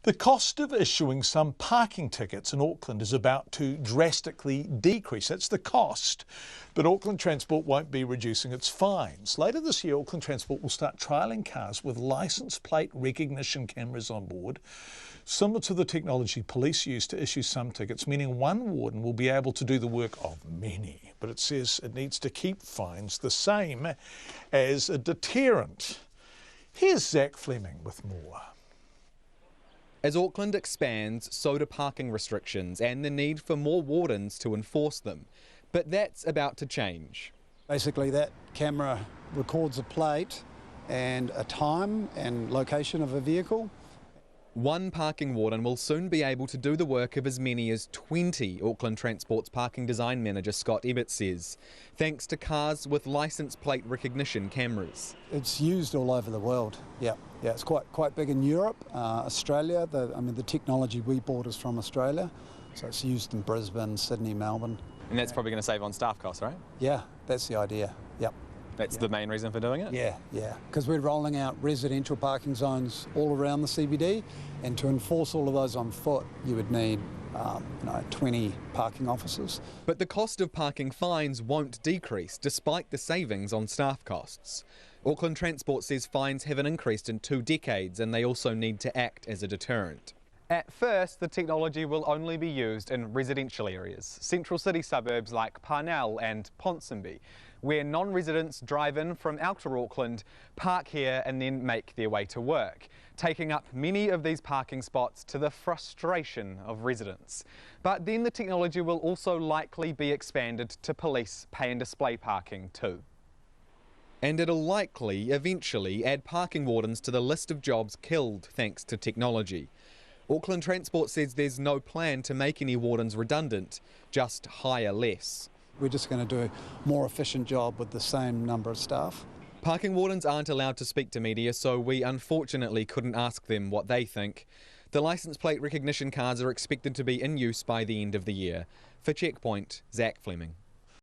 The cost of issuing some parking tickets in Auckland is about to drastically decrease. That's the cost, but Auckland Transport won't be reducing its fines. Later this year, Auckland Transport will start trialling cars with licence plate recognition cameras on board, similar to the technology police use to issue some tickets, meaning one warden will be able to do the work of many. But it says it needs to keep fines the same as a deterrent. Here's Zach Fleming with more. As Auckland expands, so do parking restrictions and the need for more wardens to enforce them. But that's about to change. Basically, that camera records a plate and a time and location of a vehicle. One parking warden will soon be able to do the work of as many as 20, Auckland Transport's parking design manager Scott Ebbett says, thanks to cars with licence plate recognition cameras. It's used all over the world, yeah, it's quite big in Europe, Australia. The technology we bought is from Australia, so it's used in Brisbane, Sydney, Melbourne. And that's probably going to save on staff costs, right? Yeah, that's the idea, yep. That's the main reason for doing it? Yeah, because we're rolling out residential parking zones all around the CBD, and to enforce all of those on foot, you would need 20 parking officers. But the cost of parking fines won't decrease, despite the savings on staff costs. Auckland Transport says fines haven't increased in 2 decades, and they also need to act as a deterrent. At first, the technology will only be used in residential areas, central city suburbs like Parnell and Ponsonby, where non-residents drive in from outer Auckland, park here and then make their way to work, taking up many of these parking spots to the frustration of residents. But then the technology will also likely be expanded to police pay and display parking too. And it'll likely, eventually, add parking wardens to the list of jobs killed thanks to technology. Auckland Transport says there's no plan to make any wardens redundant, just hire less. We're just going to do a more efficient job with the same number of staff. Parking wardens aren't allowed to speak to media, so we unfortunately couldn't ask them what they think. The licence plate recognition cards are expected to be in use by the end of the year. For Checkpoint, Zach Fleming.